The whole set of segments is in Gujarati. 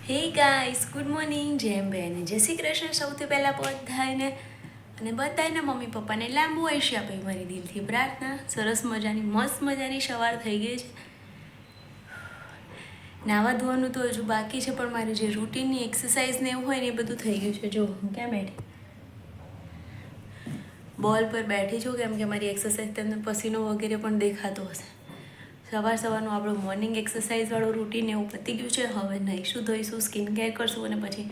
હે ગાઈસ, ગુડ મોર્નિંગ. જેમ બેન જય શ્રી કૃષ્ણ. સૌથી પહેલાં બધાને અને બધાને મમ્મી પપ્પાને લાંબુ આયુષ્ય આપે મારી દિલથી પ્રાર્થના. સરસ મજાની મસ્ત મજાની સવાર થઈ ગઈ છે. નાવા ધોવાનું તો હજુ બાકી છે, પણ મારી જે રૂટીનની એક્સરસાઇઝ ને એવું હોય ને એ બધું થઈ ગયું છે. જો હું ક્યાં બેઠી બોલ પર બેઠી છું, કેમ કે મારી એક્સરસાઇઝ તમને પસીનો વગેરે પણ દેખાતો હશે. સવારનું આપણું મોર્નિંગ એક્સરસાઇઝવાળું રૂટીન એવું પતી ગયું છે. હવે નહીશું, ધોઈશું, સ્કિન કેર કરશું અને પછી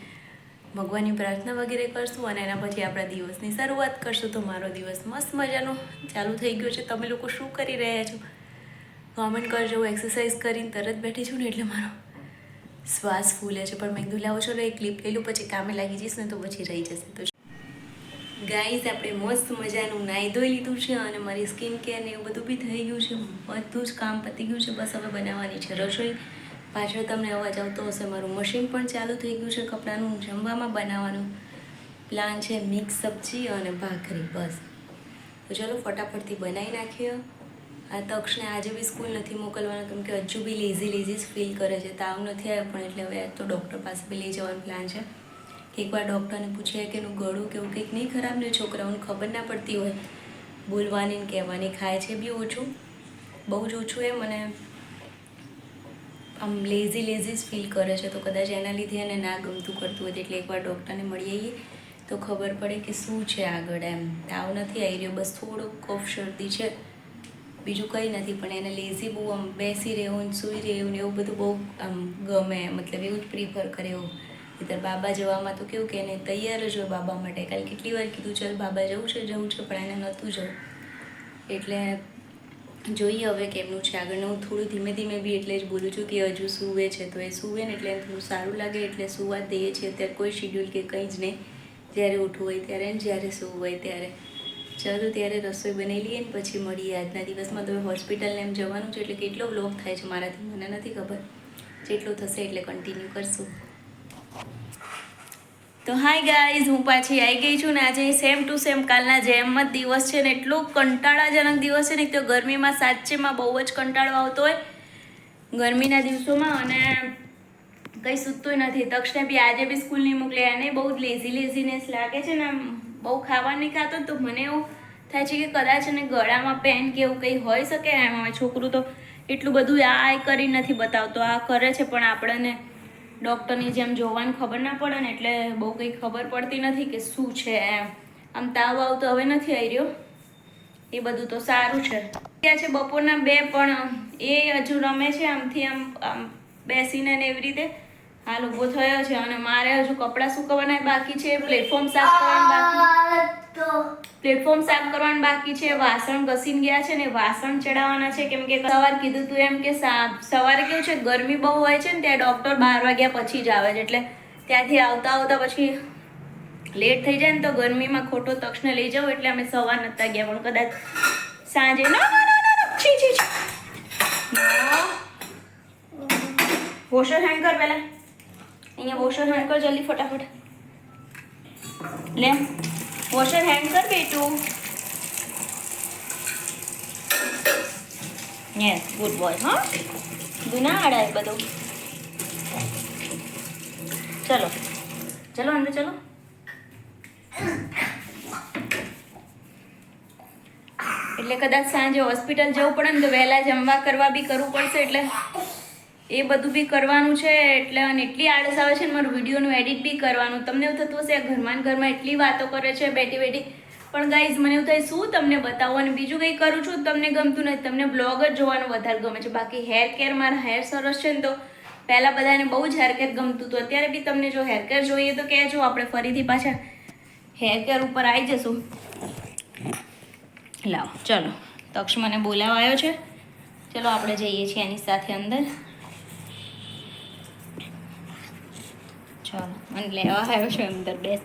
ભગવાનની પ્રાર્થના વગેરે કરશું અને એના પછી આપણા દિવસની શરૂઆત કરશું. તો મારો દિવસ મસ્ત મજાનો ચાલુ થઈ ગયો છે. તમે લોકો શું કરી રહ્યા છો કોમેન્ટ કરજો. હું એક્સરસાઇઝ કરીને તરત બેઠી છું ને એટલે મારો શ્વાસ ફૂલે છે, પણ મેં કીધું લાવો ચલો એક ક્લિપ લઈ લઉં, પછી કામે લાગી જઈશ ને તો પછી રહી જશે. તો ગાઈઝ, આપણે મસ્ત મજાનું નાહી ધોઈ લીધું છે અને મારી સ્કિન કેર ને એવું બધું બી થઈ ગયું છે. બધું જ કામ પતી ગયું છે. બસ હવે બનાવવાની છે રસોઈ. પાછળ તમને અવાજ આવતો હશે, મારું મશીન પણ ચાલુ થઈ ગયું છે કપડાનું. જમવામાં બનાવવાનું પ્લાન છે મિક્સ સબ્જી અને ભાખરી. બસ તો ચલો ફટાફટથી બનાવી નાખીએ. આ તક્ષને આજે બી સ્કૂલ નથી મોકલવાનું, કેમ કે હજુ બી લેઝી જ ફીલ કરે છે. તાવ નથી આવ્યો પણ એટલે હવે તો ડૉક્ટર પાસે બી લઈ જવાનો પ્લાન છે. એકવાર ડૉક્ટરને પૂછીએ કે એનું ગળું કેવું કંઈક નહીં ખરાબ ને, છોકરાઓને ખબર ના પડતી હોય બોલવાની ને કહેવાની. ખાય છે બી ઓછું, બહુ જ ઓછું એમ, અને આમ લેઝી જ ફીલ કરે છે. તો કદાચ એના લીધે એને ના ગમતું કરતું હોય, એટલે એકવાર ડૉક્ટરને મળી આવીએ તો ખબર પડે કે શું છે આગળ. એમ તાવ નથી આવી રહ્યો, બસ થોડુંક કફ શરદી છે, બીજું કંઈ નથી. પણ એને લેઝી બહુ આમ બેસી રહેવું ને સૂઈ રહેવું ને એવું બધું બહુ આમ ગમે, મતલબ એવું જ પ્રિફર કરે. એવું ત્યારે બાબા જવામાં તો કેવું કે એને તૈયાર જ હોય બાબા માટે. કાલે કેટલી વાર કીધું ચાલ બાબા જવું છે પણ એને નહોતું જવું. એટલે જોઈએ હવે કેમનું છે આગળનું. હું થોડું ધીમે ધીમે બી એટલે જ બોલું છું કે હજુ સૂવે છે, તો એ સૂવે ને એટલે થોડું સારું લાગે એટલે સૂવા દઈએ છીએ. અત્યારે કોઈ શિડ્યુલ કે કંઈ જ નહીં, જ્યારે ઉઠવું હોય ત્યારે ને જ્યારે સૂવું હોય ત્યારે. ચાલો ત્યારે રસોઈ બનાવી લઈએ ને પછી મળીએ. આજના દિવસમાં તો હોસ્પિટલને એમ જવાનું છે, એટલે કેટલો વ્લોગ થાય છે મારાથી મને નથી ખબર. જેટલું થશે એટલે કન્ટિન્યુ કરશું. તો હાય ગાઈઝ, હું પાછી આવી ગઈ છું ને આજે સેમ ટુ સેમ કાલના જેમ જ દિવસ છે ને. એટલો કંટાળાજનક દિવસ છે ને. તો ગરમીમાં સાચેમાં બહુ જ કંટાળો આવતો હોય ગરમીના દિવસોમાં, અને કંઈ સૂચતું નથી. તક્ષને બી આજે બી સ્કૂલ નહીં મોકલે. એને બહુ જ લેઝીનેસ લાગે છે ને. આમ બહુ ખાવા નહીં ખાતો તો મને એવું થાય છે કે કદાચ એને ગળામાં પેન કે એવું કંઈ હોઈ શકે. એમ છોકરું તો એટલું બધું આ કરી નથી બતાવતો, આ કરે છે, પણ આપણને ડૉક્ટરની જેમ જોવાની ખબર ના પડે ને, એટલે બહુ કંઈ ખબર પડતી નથી કે શું છે એમ. આમ તાવ આવતો હવે નથી આવી રહ્યો, એ બધું તો સારું છે. ત્યાં છે બપોરના 2, પણ એ હજુ રમે છે આમથી આમ બેસીને ને એવી રીતે. હાલ ઊભો થયો છે અને મારે હજુ કપડાં સુકવવાના બાકી છે, પ્લેટફોર્મ સાફ કરવાનું બાકી છે, વાસણ ઘસીને ગયા છે ને વાસણ ચડાવવાના છે. કેમ કે સવાર કીધું તું એમ કે સવારે કેવું છે ગરમી બહુ હોય છે ને, ત્યાં ડૉક્ટર 12 વાગ્યા પછી જ આવે છે, એટલે ત્યાંથી આવતા પછી લેટ થઈ જાય ને તો ગરમીમાં ખોટો તક્ષને લઈ જાઉં, એટલે અમે સવાર નતા ગયા. પણ કદાચ સાંજે વોશર હેન્ડ કર પહેલા. અહીંયા વોશર હેન્ડ કર જલ્દી ફટાફટ. લે વોશર હેન્ડ કર બેટું. Yes, good boy. હા, ગુના આડાય બધું. ચલો ચલો અંદર ચલો. એટલે કદાચ સાંજે હોસ્પિટલ જવું પડે ને તો વહેલા જમવા કરવા બી કરવું પડશે, એટલે એ બધું બી કરવાનું છે. એટલે અને એટલી આળસ આવે છે ને મારું વિડીયોનું એડિટ બી કરવાનું. તમને એવું થતું હશે ઘરમાં એટલી વાતો કરે છે બેઠી, પણ ગાઈઝ મને એવું થાય શું તમને બતાવો. અને બીજું કંઈ કરું છું તમને ગમતું નથી, તમને બ્લોગ જ જોવાનું વધારે ગમે છે. બાકી હેર કેર, મારા હેર સરસ છે ને, તો પહેલાં બધાને બહુ જ હેર કેર ગમતું હતું. અત્યારે બી તમને જો હેર કેર જોઈએ તો કહેજો, આપણે ફરીથી પાછા હેર કેર ઉપર આવી જશું. લાવો ચલો, તક્ષ મને બોલાવા આવ્યો છે. ચલો આપણે જઈએ છીએ એની સાથે અંદર. ચલો, મને લેવા આવ્યો છે અંદર. બેસ,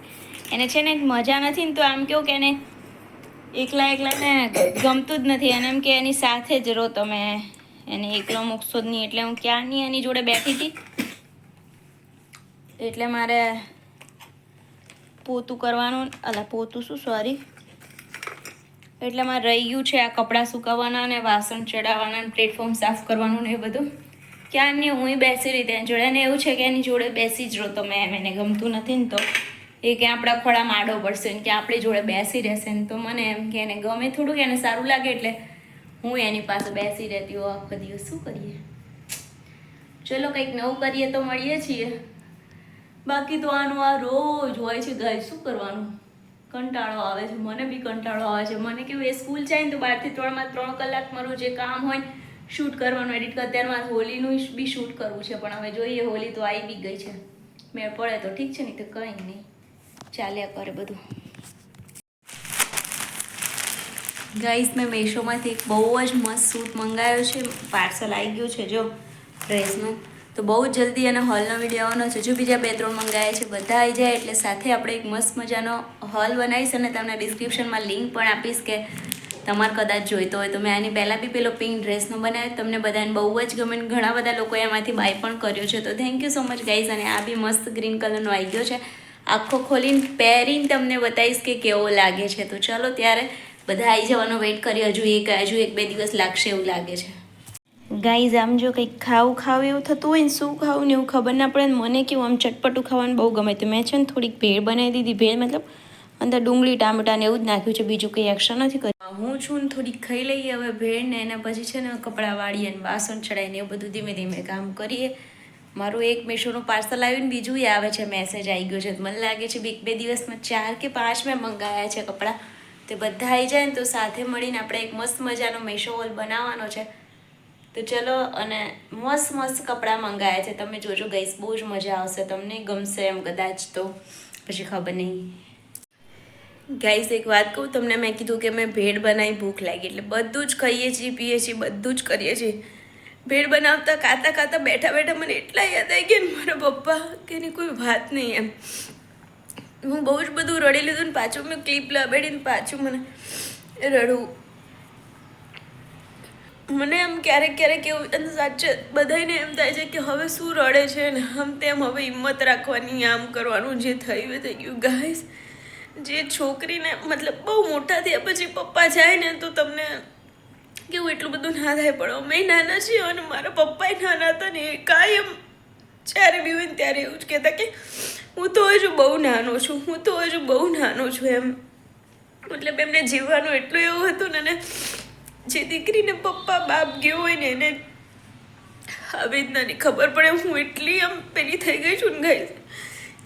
એને છે ને મજા નથી ને, તો આમ કેવું કે એને એકલા ને ગમતું જ નથી. અને એમ કે એની સાથે જ રહો તમે, એને એકલો મૂકશો જ નહીં. એટલે હું ક્યારની એની જોડે બેઠી હતી, એટલે મારે પોતું કરવાનું, પોતું શું સોરી, એટલે મારે રહી ગયું છે આ કપડાં સુકવવાના ને વાસણ ચડાવવાના ને પ્લેટફોર્મ સાફ કરવાનું ને એ બધું. ક્યારની હું બેસી રહી ત્યાં જોડે, ને એવું છે કે એની જોડે બેસી જ રહો તમે, એમ એને ગમતું નથી ને તો એ કે આપણા ખોળામાં આડો પડશે ને કે આપણી જોડે બેસી રહેશે ને, તો મને એમ કે એને ગમે થોડુંક, એને સારું લાગે એટલે હું એની પાસે બેસી રહેતી હોઉં આખો દિવસ. શું કરીએ, ચલો કંઈક નવું કરીએ તો મળીએ છીએ. બાકી તો આનું આ રોજ હોય છે ગાય, શું કરવાનું, કંટાળો આવે છે, મને બી કંટાળો આવે છે. મને કેવું એ સ્કૂલ જાય ને તો 12 થી 3 માં 3 કલાક મારું જે કામ હોય શૂટ કરવાનું, એડિટ કરવાનું, અત્યારમાં હોલીનું બી શૂટ કરવું છે, પણ હવે જોઈએ, હોલી તો આવી બી ગઈ છે, મેળ પડે તો ઠીક છે, નહીં તો કંઈ નહીં, ચાલ્યા કરે બધું. ગાઈસ મેં મીશોમાંથી એક બહુ જ મસ્ત સૂટ મંગાવ્યો છે, પાર્સલ આવી ગયું છે જો ડ્રેસનું, તો બહુ જ જલ્દી અને હોલનો વિડીયો આવવાનો છે. જો બીજા 2-3 મંગાવ્યા છે, બધા આવી જાય એટલે સાથે આપણે એક મસ્ત મજાનો હોલ બનાવીશ અને તમને ડિસ્ક્રિપ્શનમાં લિંક પણ આપીશ કે તમારે કદાચ જોઈતો હોય તો. મેં આની પહેલાં બી પેલો પિંક ડ્રેસનો બનાવ્યો, તમને બધાને બહુ જ ગમે, ઘણા બધા લોકોએ એમાંથી બાય પણ કર્યો છે, તો thank you so much guys. અને આ બી મસ્ત ગ્રીન કલરનો આવી ગયો છે, આખો ખોલીને પહેરીને તમને બતાવીશ કે કેવો લાગે છે. તો ચલો ત્યારે બધા આવી જવાનો વેઇટ કરી, હજુ 1-2 દિવસ લાગશે એવું લાગે છે. ગાઈઝ આમ જો કંઈક ખાવું એવું થતું હોય ને, શું ખાવું ને એવું ખબર ના પડે ને, મને કેવું આમ ચટપટું ખાવાનું બહુ ગમે. તો મેં છે ને થોડીક ભેળ બનાવી દીધી, ભેળ મતલબ અંદર ડુંગળી ટામેટા ને એવું જ નાખ્યું છે, બીજું કંઈ એક્સ્ટ્રા નથી કર્યું. હું છું ને થોડીક ખાઈ લઈએ હવે ભેળ ને, એના પછી છે ને કપડાં વાળીએ ને વાસણ ચડાવીને એવું બધું ધીમે ધીમે કામ કરીએ. મારું એક મીશોનું પાર્સલ આવ્યું ને બીજું આવે છે, મેસેજ આવી ગયો છે. મને લાગે છે 1-2 દિવસમાં 4 કે 5 મેં મંગાવ્યા છે કપડાં, તે બધા આવી જાય ને તો સાથે મળીને આપણે એક મસ્ત મજાનો મીશો હોલ બનાવવાનો છે. તો ચલો, અને મસ્ત કપડાં મંગાવ્યા છે, તમે જોજો ગાઈસ, બહુ જ મજા આવશે, તમને ગમશે એમ કદાચ, તો પછી ખબર નહીં. ગાઈસ એક વાત કહું તમને, મેં કીધું કે મેં ભેળ બનાવી, ભૂખ લાગી એટલે બધું જ ખાઈએ છીએ, પીએ છીએ, બધું જ કરીએ છીએ. ભેળ બનાવતા ખાતા બેઠા મને એટલા યાદ આવી ગયા ને મારા પપ્પા કે એની કોઈ વાત નહીં એમ. હું બહુ જ બધું રડી લીધું ને પાછું મેં ક્લિપ લગાડીને પાછું મને રડવું. મને એમ ક્યારેક એવું સાચે બધાને એમ થાય છે કે હવે શું રડે છે ને આમ તેમ, હવે હિંમત રાખવાની, આમ કરવાનું, જે થયું એ થઈ ગયું. ગાઈસ જે છોકરીને મતલબ બહુ મોટા થયા પછી પપ્પા જાય ને તો તમને કેવું એટલું બધું ના થાય, પણ અમે નાના છીએ અને મારા પપ્પાએ નાના હતા ને, એ કાંઈ એમ જ્યારે બી હોય ને ત્યારે એવું જ કહેતા કે હું તો હજુ બહુ નાનો છું એમ. મતલબ એમને જીવવાનું એટલું એવું હતું ને, જે દીકરીને પપ્પા બાપ ગયો હોય ને એને આવી રીતના ખબર પડે. હું એટલી આમ પેલી થઈ ગઈ છું ને ગાઈસ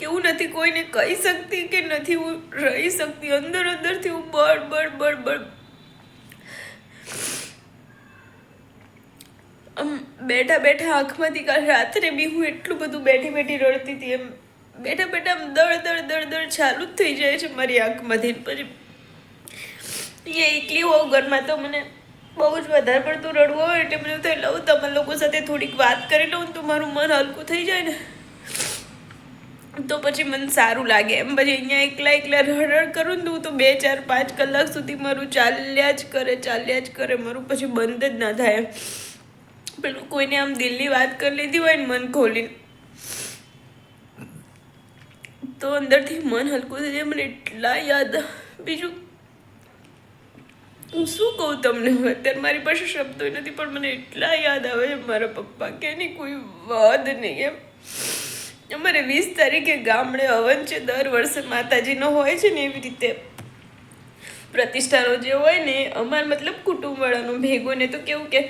કે હું નથી કોઈને કહી શકતી કે નથી હું રહી શકતી, અંદરથી હું બળ આમ બેઠા આંખમાંથી કાલ રાત્રે બી હું એટલું બધું બેઠી રડતી હતી એમ. બેઠા આમ દળ ચાલુ જ થઈ જાય છે મારી આંખમાંથી. પછી અહીંયા એકલી હોઉં ઘરમાં તો મને બહુ જ વધારે પડતું રડવું હોય એટલે મને થાય લઉં તમારા લોકો સાથે થોડીક વાત કરી લઉં તો મારું મન હલકું થઈ જાય ને, તો પછી મને સારું લાગે એમ. પછી અહીંયા એકલા રડ કરું ને તો હું તો 2-4-5 કલાક સુધી મારું ચાલ્યા જ કરે મારું, પછી બંધ જ ના થાય એમ. પેલું કોઈને આમ દિલની વાત કરી લીધી હોય ને મન ખોલીને તો અંદરથી મન હલકું થઈ જાય. મને એટલા યાદ, બીજું હું શું કહું તમને, અત્યારે મારી પાસે શબ્દો નથી, પણ મને એટલા યાદ આવે છે મારા પપ્પા કે એની કોઈ વાત નહીં એમ. અમારે 20 તારીખે ગામડે હવન છે, દર વર્ષે માતાજીનો હોય છે ને એવી રીતે પ્રતિષ્ઠાનો જે હોય ને અમાર મતલબ કુટુંબવાળાનો ભેગો ને, તો કેવું કે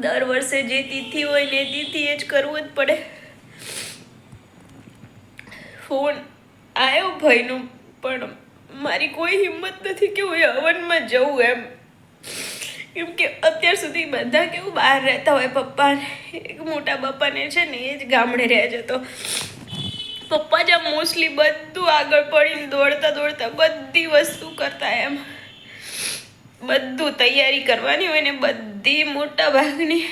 દર વર્ષે જે તિથિ હોય ને એ તિથિ એ જ કરવું જ પડે. ફોન આવ્યો ભાઈનો, પણ મારી કોઈ હિંમત નથી કે હું હવનમાં જવું એમ. કેમ કે અત્યાર સુધી બધા કેવું બહાર રહેતા હોય, પપ્પા એક મોટા બાપાને છે ને એ જ ગામડે રહે છે, તો પપ્પા જ મોસ્ટલી બધું આગળ પડીને દોડતા બધી વસ્તુ કરતા એમ. બધું તૈયારી કરવાની હોય ને બધી મોટા ભાગની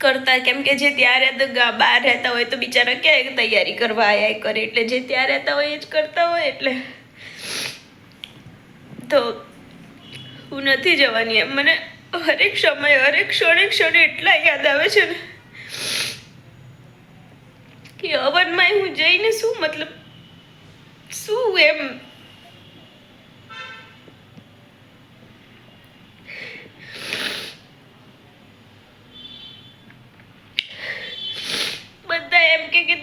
કરતા, કેમ કે જે ત્યાં બહાર રહેતા હોય તો બિચારા ક્યાંય તૈયારી કરવા આયા કરે, એટલે જે ત્યાં રહેતા હોય એ જ કરતા હોય. એટલે તો હું નથી જવાની એમ. મને હરેક સમયે હરેક ક્ષણે એટલા યાદ આવે છે ને કે હવનમાં હું જઈને શું મતલબ શું એમ.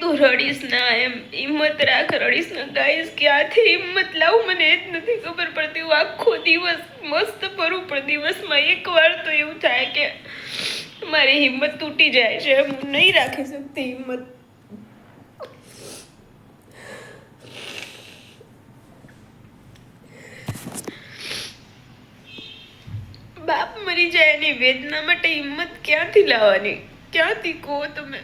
તું રડીશ ના, એમ હિંમત રાખ, રડીશ ના. ગાઈસ ક્યાંથી હિંમત લાવું મને એ જ નથી ખબર પડતી. હું આખો દિવસ મસ્ત ફરું પણ દિવસમાં એકવાર તો એવું થાય કે મારી હિંમત તૂટી જાય છે. હું નહીં રાખી શકતી હિંમત. બાપ મરી જાય એની વેદના માટે હિંમત ક્યાંથી લાવવાની? ક્યાંથી કહો તમે?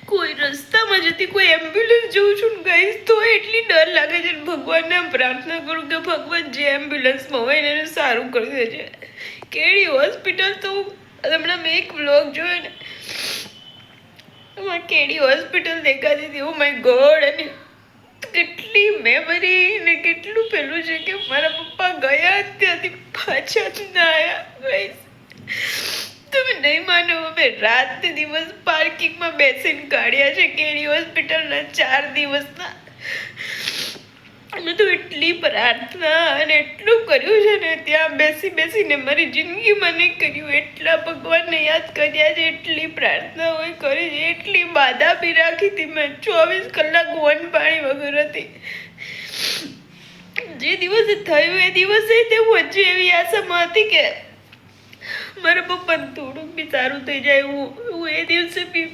કોઈ રસ્તામાં જતી કોઈ એમ્બ્યુલન્સ જોઉં છું ને ગાઈસ તો એટલી ડર લાગે છે. ભગવાનને પ્રાર્થના કરું કે ભગવાન જે એમ્બ્યુલન્સમાં હોય ને એને સારું કરી દેજે. કેડી હોસ્પિટલ તો હમણાં મેં એક વ્લોગ જોયો ને, એમાં કેડી હોસ્પિટલ દેખાતી હતી. Oh my God! અને કેટલી મેમરી ને કેટલું પેલું છે કે મારા પપ્પા ગયા ત્યાંથી પાછા જ ના આવ્યા. ગાઈસ તમે નહીં માનો, અમે રાત ને દિવસ પાર્કિંગમાં બેસીને કાઢ્યા છે કેડી હોસ્પિટલના 4 દિવસના. અમે તો એટલી પ્રાર્થના અને એટલું કર્યું છે ને ત્યાં બેસી બેસીને મારી જિંદગીમાં નહીં કર્યું. એટલા ભગવાનને યાદ કર્યા છે, એટલી પ્રાર્થના હોય કરી છે, એટલી બાધા બી રાખી હતી મેં. 24 કલાક વન પાણી વગર હતી. જે દિવસે થયું એ દિવસે તે હું હજી એવી આશામાં હતી કે મારા પપ્પાને થોડુંક બી સારું થઈ જાય. હું એ દિવસે બી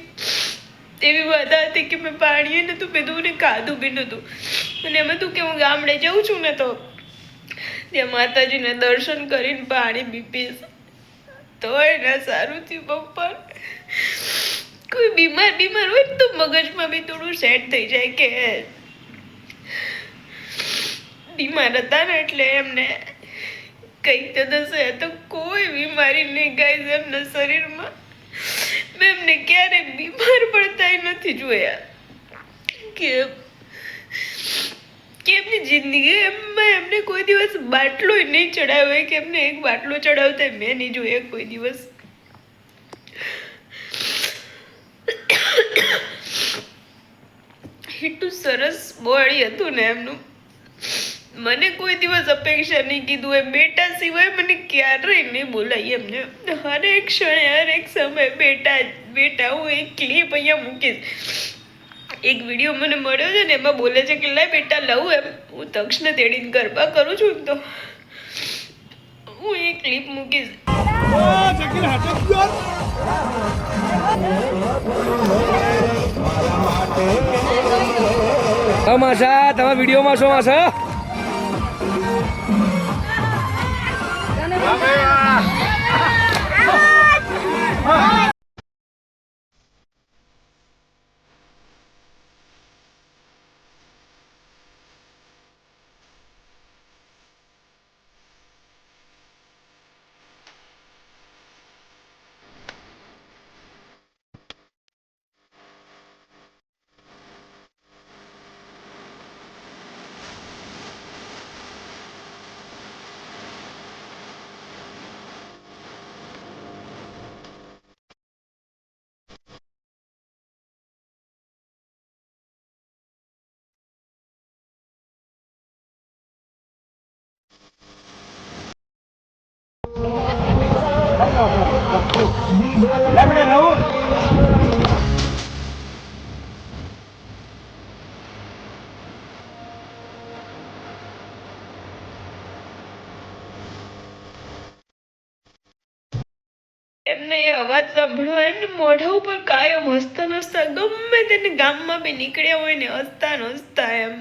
એવી વાત હતી કે મેં પાણી નહોતું પીધું ને ખાધું બી નહોતું. અને એમાં તું કે હું ગામડે જાઉં છું ને તો ત્યાં માતાજીને દર્શન કરીને પાણી બી પીશ તો એના સારું થયું. પપ્પા કોઈ બીમાર હોય ને તો મગજમાં બી થોડું સેટ થઈ જાય કે બીમાર હતા ને એટલે એમને કંઈક તો દસે. તો કોઈ બીમારી નહીં ગાઈસ એમના શરીરમાં. મેં એમને ક્યારેય બીમાર પડતા નથી જોયા કે એમની જિંદગી એમાં એમને કોઈ દિવસ બાટલો નહીં ચડાવ્યો કે એમને એક બાટલો ચડાવતા મેં નહીં જોયા કોઈ દિવસ. એટલું સરસ બોડી હતું ને એમનું. મને કોઈ દિવસ અપેક્ષા નહીં કીધું એ બેટા સિવાય મને ક્યારેય નહીં બોલાય એમને. હરેક ક્ષણે હરેક સમય બેટા બેટા. હું એક ક્લિપ અહીંયા મૂકીશ. એક વિડીયો મને મળ્યો છે ને એમાં બોલે છે કે લાય બેટા લઉં એમ. હું તક્ષને તેડીને ગરબા કરું છું ને તો હું એ ક્લિપ મૂકીશ. માસા તમે વિડીયોમાં છો માસા? એમને એ અવાજ સાંભળો એમને મોઢા ઉપર કાયમ હસતા ગમે તેને ગામમાં બી નીકળ્યા હોય ને હસતા એમ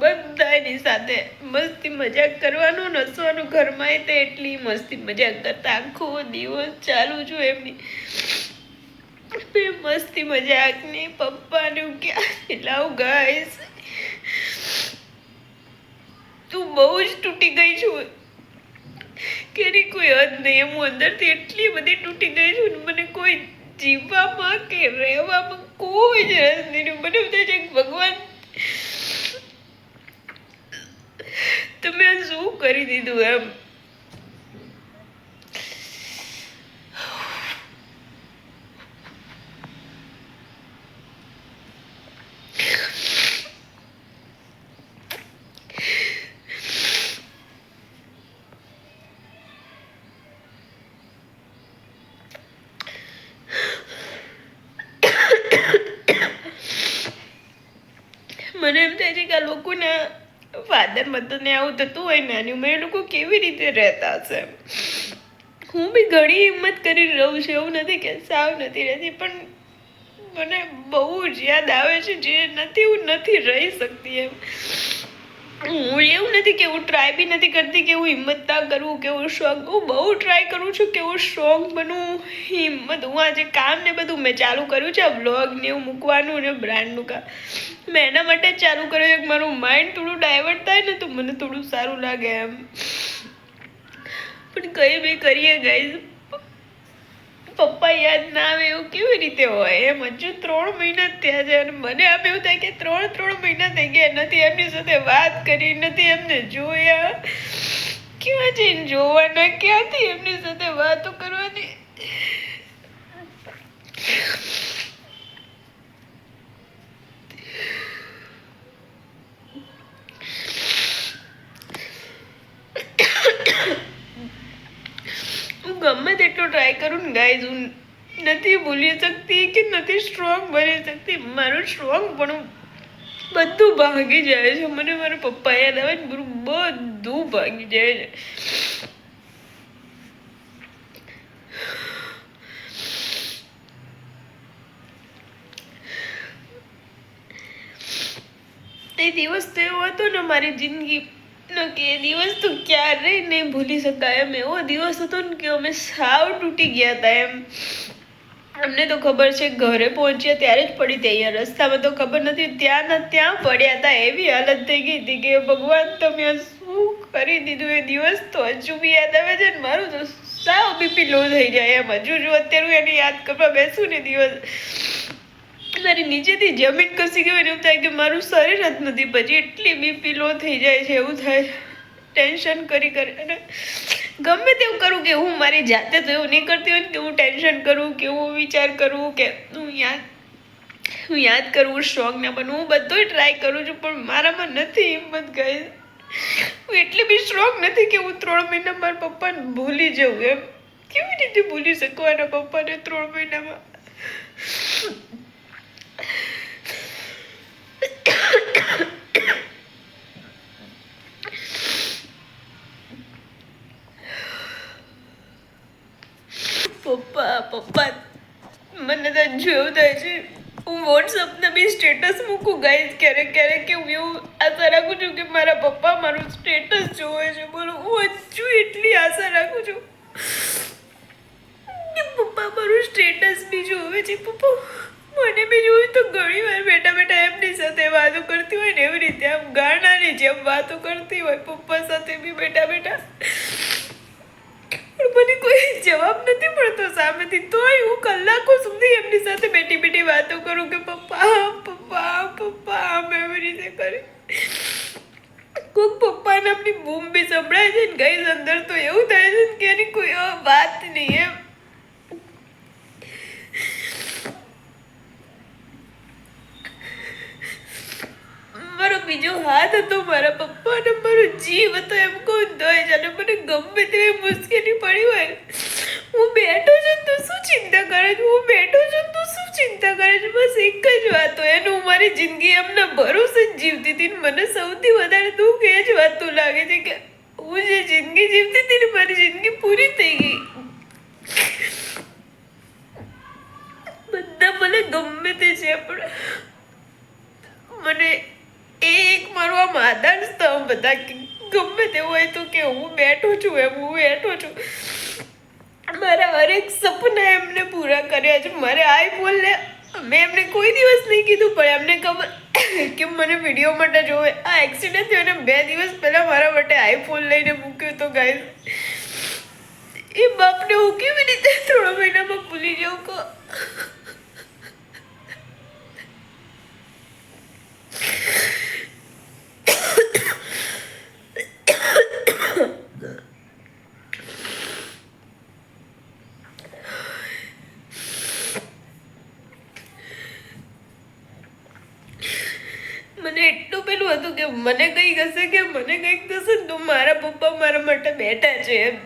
બધા એની સાથે મસ્તી મજાક કરવાનું ને હસવાનું. ઘરમાં તે એટલી મસ્તી મજાક કરતા આખો દિવસ ચાલુ છું એમની મસ્તી મજાક ને. પપ્પાનું ક્યાંથી લાવું ગાઈસ? તું બહુ જ તૂટી ગઈ છું કે કોઈ હદ નહીં. હું અંદરથી એટલી બધી તૂટી ગઈ છું ને મને કોઈ જીવવામાં કે રહેવામાં કોઈ જ રસ નહીં. મને એવું થાય છે કે ભગવાન તમે આ શું કરી દીધું એમ. મને એમ થાય છે કે આ લોકોના ફાધર મધરને આવું થતું હોય નાની ઉંમરે, એ લોકો કેવી રીતે રહેતા હશે. હું બી ઘણી હિંમત કરી રહું છું, એવું નથી કે સાવ નથી રહેતી, પણ મને બહુ જ યાદ આવે છે જે નથી, હું નથી રહી શકતી એમ. હું એવું નથી કે હું ટ્રાય બી નથી કરતી કે હું હિંમત ના કરું, કે હું સ્ટ્રોંગ, હું બહુ ટ્રાય કરું છું કે હું સ્ટ્રોંગ બનું, હિંમત. હું આજે કામ ને બધું મેં ચાલુ કર્યું છે, બ્લોગ ને એવું મૂકવાનું ને બ્રાન્ડનું કામ મેં એના માટે જ ચાલુ કર્યું છે કે મારું માઇન્ડ થોડું ડાયવર્ટ થાય ને તો મને થોડું સારું લાગે એમ. પણ કંઈ બી કરીએ ગાઈઝ, પપ્પા યાદ ના આવે એવું કેવી રીતે હોય એમ. હજુ 3 મહિના જ થયા છે અને મને આમ એવું થાય કે 3 મહિના થઈ ગયા, નથી એમની સાથે વાત કરી, નથી એમને જોયા. ક્યાં જઈને જોવાના, ક્યાંથી એમની સાથે વાતો કરવાની. હું ગમે તેટલો ટ્રાય કરું ને ગાઈઝ, હું નથી ભૂલી શકતી કે નથી સ્ટ્રોંગ બની શકતી. મારું સ્ટ્રોંગ પણ બધું ભાગી જાય છે. મને મારા પપ્પા યાદ આવે ને બધું ભાગી જાય છે. એ દિવસ તો એવો હતો ને મારી જિંદગી કે એ દિવસ તો ક્યારેય નહીં ભૂલી શકાય એમ. એવો દિવસ હતો ને કે અમે સાવ તૂટી ગયા હતા એમ. અમને તો ખબર છે ઘરે પહોંચ્યા ત્યારે જ પડી હતી, અહીંયા રસ્તામાં તો ખબર નથી, ત્યાં ને ત્યાં પડ્યા હતા. એવી હાલત થઈ ગઈ હતી કે ભગવાન તમે શું કરી દીધું. એ દિવસ તો હજુ બી યાદ આવે છે ને મારું તો સાવ બીપી લો થઈ જાય એમ. હજુ જો અત્યારે હું એને યાદ કરવા બેસું ને દિવસ, મારી નીચેથી જમીન ખસી ગઈ એવું થાય કે મારું શરીર જ નથી પછી, એટલી બીપી લો થઈ જાય છે. એવું થાય ટેન્શન કરી અને ગમે તેવું કરું કે હું મારી જાતે તો એવું નહીં કરતી હોય કે હું ટેન્શન કરું, કે હું વિચાર કરું, કે હું યાદ કરું સ્ટ્રોંગ ના બનવું. હું બધું ટ્રાય કરું છું પણ મારામાં નથી હિંમત ગઈ. હું એટલી બી સ્ટ્રોંગ નથી કે હું 3 મહિના મારા પપ્પાને ભૂલી જાઉં એમ. કેવી રીતે ભૂલી શકું એના પપ્પાને 3 મહિનામાં. પપ્પા મને તો જેવું થાય છે, હું વોટ્સઅપના બી સ્ટેટસ મૂકું ગાઈઝ ક્યારેક ક્યારેક કે હું એવું આશા રાખું છું કે મારા પપ્પા મારું સ્ટેટસ જોવે છે. બોલો, હું હજુ એટલી આશા રાખું છું કે પપ્પા મારું સ્ટેટસ બી જોવે છે. પપ્પા મને બી જોયું તો ઘણી વાર બેઠા બેઠા એમની સાથે વાતો કરતી હોય ને એવી રીતે આમ ગાણાની જેમ વાતો કરતી હોય પપ્પા સાથે બી બેઠા બેઠા. પણ મને કોઈ જવાબ નથી મળતો સામેથી, તોય હું કલાકો સુધી એમની સાથે બેઠી બેઠી વાતો કરું કે પપ્પા પપ્પા પપ્પા આમ એવી રીતે કરી. કોઈક પપ્પા નામની બૂમ બી સંભળાય છે ને ગઈ અંદર તો એવું થાય છે કે એની કોઈ વાત નહીં એમ. મારો બીજો હાથ હતો મારા પપ્પા અને મારો જીવ હતો એમ કહું તો જ. અને મને ગમે તેવી મુશ્કેલી પડી હોય, હું બેઠો છું તો શું ચિંતા કરે છે, હું બેઠો છું તો શું ચિંતા કરે છે, બસ એક જ વાત હોય. અને હું મારી જિંદગી એમના ભરોસે જ જીવતી હતી. મને સૌથી વધારે દુઃખ એ જ વાતનું લાગે છે કે હું જે જિંદગી જીવતી હતી ને મારી જિંદગી પૂરી થઈ ગઈ. બધા ભલે ગમે તે છે પણ મને એક મારું આમ આધાર સ્તંભ બધા કે ગમે તે હોય તો કે હું બેઠો છું એમ, હું બેઠો છું. મારા હરેક સપના એમને પૂરા કર્યા છે. મારે આઈફોન મેં એમને કોઈ દિવસ નહીં કીધું પણ એમને ખબર કે મને વિડીયો માટે જોવે. આ એક્સિડન્ટ થયો ને 2 દિવસ પહેલાં મારા માટે આઈફોન લઈને મૂક્યો તો ગાઈસ. એ બાપને હું કેવી રીતે 3 મહિનામાં ભૂલી જાઉં કહો. મને કંઈક હશે કે મને કંઈક થશે ને તો મારા પપ્પા મારા માટે બેઠા છે એમ.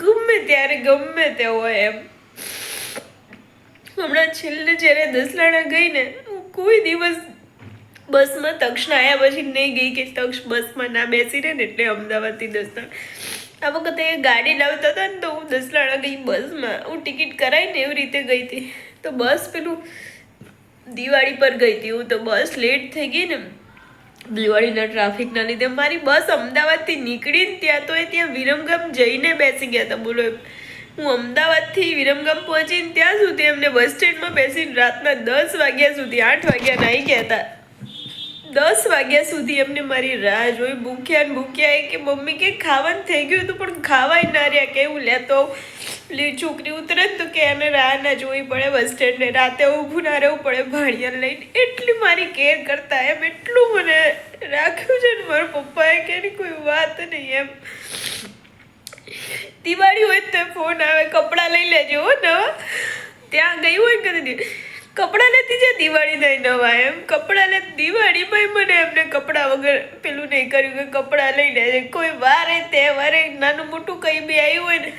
ગમે ત્યારે ગમે તે હોય એમ. હમણાં છેલ્લે જ્યારે દસલાણા ગઈ ને, હું કોઈ દિવસ બસમાં તક્ષના આવ્યા પછી નહીં ગઈ કે તક્ષ બસમાં ના બેસી રહે ને, એટલે અમદાવાદથી દસલાણા આ વખતે એ ગાડી લાવતા હતા ને તો હું દસલાણા ગઈ બસમાં. હું ટિકિટ કરાવીને એવી રીતે ગઈ હતી. તો બસ પેલું દિવાળી પર ગઈ હતી હું, તો બસ લેટ થઈ ગઈ ને દિવાળીના ટ્રાફિકના લીધે. મારી બસ અમદાવાદથી નીકળીને ત્યાં વિરમગામ જઈને બેસી ગયા હતા. બોલો, હું અમદાવાદથી વિરમગામ પહોંચીને ત્યાં સુધી એમને બસ સ્ટેન્ડમાં બેસીને રાતના 10 વાગ્યા સુધી 8 વાગ્યા નાહી ગયા હતા. 10 વાગ્યા સુધી એમને મારી રાહ જોઈ. ભૂખ્યા ને ભૂખ્યા કે મમ્મી કે ખાવાનું થઈ ગયું હતું પણ ખાવાય ના રહ્યા. કે હું લેતો છોકરી ઉતરે ને તો કે એને રાહ ના જોવી પડે બસ સ્ટેન્ડે, રાતે ઊભું ના રહેવું પડે ભાણિયાને લઈને. એટલી મારી કેર કરતા એમ, એટલું મને રાખ્યું છે ને મારા પપ્પાએ કે એની કોઈ વાત નહીં એમ. દિવાળી હોય તો ફોન આવે, કપડાં લઈ લેજો હો નવા. ત્યાં ગઈ હોય ને કદી કપડાં લેતી જાય દિવાળી નહીં નવા એમ. કપડાં લે દિવાળીમાં મને એમને કપડાં વગર પેલું નહીં કર્યું કે કપડાં લઈ લેજે. કોઈ વારે તહેવારે નાનું મોટું કંઈ બી આવ્યું હોય ને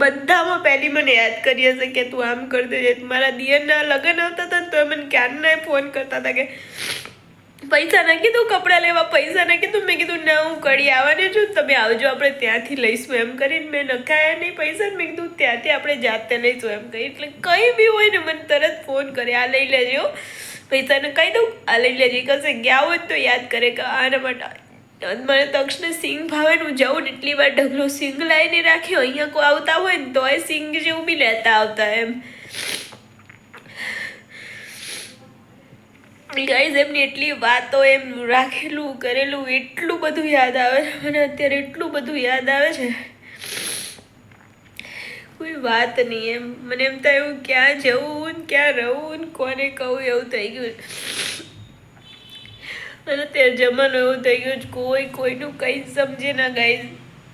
બધામાં પહેલી મને યાદ કરી હશે કે તું આમ કરી દેજે. મારા દિયરના લગ્ન આવતા હતા ને તો મને ક્યારના ફોન કરતા હતા કે પૈસા નાખી દઉં કપડાં લેવા, પૈસા નાખી દઉં. મેં કીધું ના, હું કડી આવવાની છું, તમે આવજો, આપણે ત્યાંથી લઈશું એમ કરીને. મેં નખાયા નહીં પૈસા, મેં કીધું ત્યાંથી આપણે જાતે લઈશું એમ કહી. એટલે કંઈ બી હોય ને મને તરત ફોન કરે, આ લઈ લેજો, પૈસાને કહી દઉં આ લઈ લેજે. કશે ગયા હોય તો યાદ કરે કે આના માટે મને તક્ષને સિંગ ભાવે ને. હું જાઉં ને એટલી વાર ઢગલો સિંગ લાવીને રાખ્યો. અહીંયા કોઈ આવતા હોય ને તો એ સિંગ જેવું બી લેતા આવતા એમ. ગાઈઝ એમની એટલી વાતો એમ રાખેલું કરેલું એટલું બધું યાદ આવે છે મને અત્યારે. એટલું બધું યાદ આવે છે કોઈ વાત નહીં એમ. મને એમ થાય હું ક્યાં જવું ને ક્યાં રહું ને કોને કહું એવું થઈ ગયું. અને અત્યારે જમાનો એવું થઈ ગયો છે કોઈ કોઈનું કંઈ સમજે ના ગાઈઝ.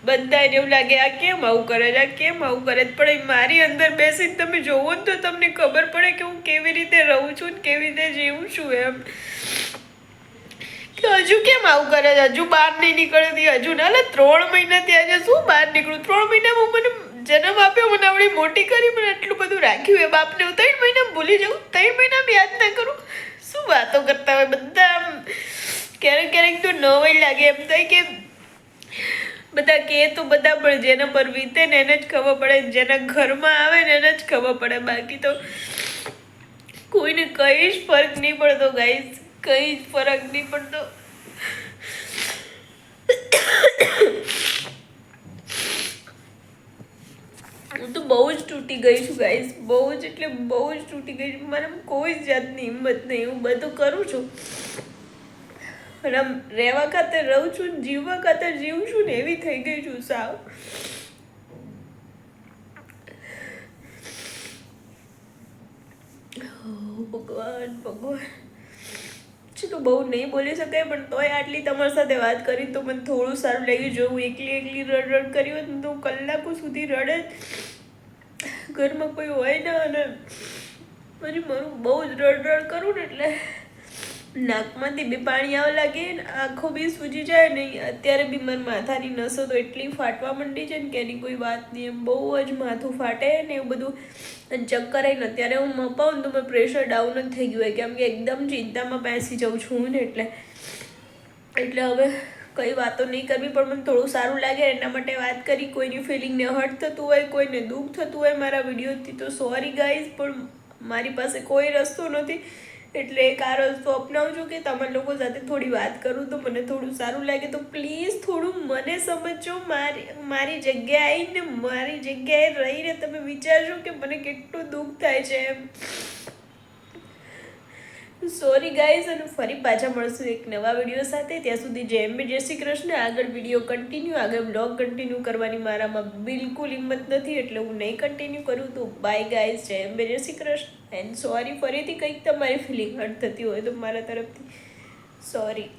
બધાને એવું લાગે આ કેમ આવું કરે છે, આ કેમ આવું કરે છે. પણ મારી અંદર બેસીને તમે જોવો ને તો તમને ખબર પડે કે હું કેવી રીતે રહું છું ને કેવી રીતે જીવું છું એમ. કે હજુ કેમ આવું કરે છે, હજુ બહાર નહીં નીકળતી, હજુ ના 3 મહિનાથી આજે શું બહાર નીકળું. 3 મહિનામાં મને જન્મ આપ્યો, મને આવડી મોટી કરી, મને એટલું બધું રાખ્યું એ બાપને. હું 3 મહિનામાં ભૂલી જાઉં, 3 મહિનામાં યાદ ના કરું. શું વાતો કરતા હોય બધા. આમ ક્યારેક ક્યારેક તો નવાઈ લાગે. એમ થાય કે બધા કહે તો બધા, પણ જેના પર વીતે ને એને જ ખબર પડે, જેના ઘરમાં આવે ને એને જ ખબર પડે. બાકી તો કોઈને કંઈ જ ફરક નહીં પડતો ગાઈઝ, કંઈ જ ફરક નહીં પડતો. હું તો બહુ જ તૂટી ગઈ છું ગાઈઝ, બહુ જ એટલે બહુ જ તૂટી ગઈ છું. મને કોઈ જ જાતની હિંમત નહીં. હું બધું કરું છું, રહેવા ખાતર રહું છું, જીવવા ખાતર જીવું છું ને એવી થઈ ગઈ છું સાવ. ભગવાન ભગવાન. ચલો બહુ નહીં બોલી શકાય પણ તોય આટલી તમારી સાથે વાત કરી તો મને થોડું સારું લાગ્યું. જો હું એકલી રડ કરી હોત ને તો કલાકો સુધી રડે, ઘરમાં કોઈ હોય ને. અને પછી મારું બહુ જ રડ કરું ને એટલે નાકમાંથી બી પાણી આવવા લાગે ને આંખો બી સૂજી જાય ને. અત્યારે બી મારી માથાની નસો તો એટલી ફાટવા માંડી છે ને કે એની કોઈ વાત નહીં. એમ બહુ જ માથું ફાટે ને એવું બધું. અને ચક્કર આવીને અત્યારે હું મપાવું ને તો મારું પ્રેશર ડાઉન જ થઈ ગયું હોય, કેમ કે એકદમ ચિંતામાં બેસી જાઉં છું ને. એટલે હવે કંઈ વાતો નહીં કરવી પણ મને થોડું સારું લાગે એના માટે વાત કરી. કોઈની ફિલિંગને હર્ટ થતું હોય, કોઈને દુઃખ થતું હોય મારા વિડીયોથી તો સોરી ગાઈઝ, પણ મારી પાસે કોઈ રસ્તો નથી. એટલે એક આ રસ્તો અપનાવજો કે તમારા લોકો સાથે થોડી વાત કરું તો મને થોડું સારું લાગે. તો પ્લીઝ થોડું મને સમજો. મારી જગ્યાએ આવીને મારી જગ્યાએ રહીને તમે વિચારજો કે મને કેટલું દુઃખ થાય છે એમ. સોરી ગાઈઝ, અને ફરી પાછા મળશું એક નવા વિડીયો સાથે. ત્યાં સુધી જય અંબે, જય શ્રી કૃષ્ણ. આગળ વિડીયો કન્ટિન્યુ, આગળ બ્લોગ કન્ટિન્યુ કરવાની મારામાં બિલકુલ હિંમત નથી એટલે હું નહીં કન્ટિન્યુ કરું. તો બાય ગાઈઝ, જય અંબે, જય શ્રી કૃષ્ણ. એન્ડ સોરી ફરીથી કંઈક તમારી ફિલિંગ હર્ટ થતી હોય તો મારા તરફથી સોરી.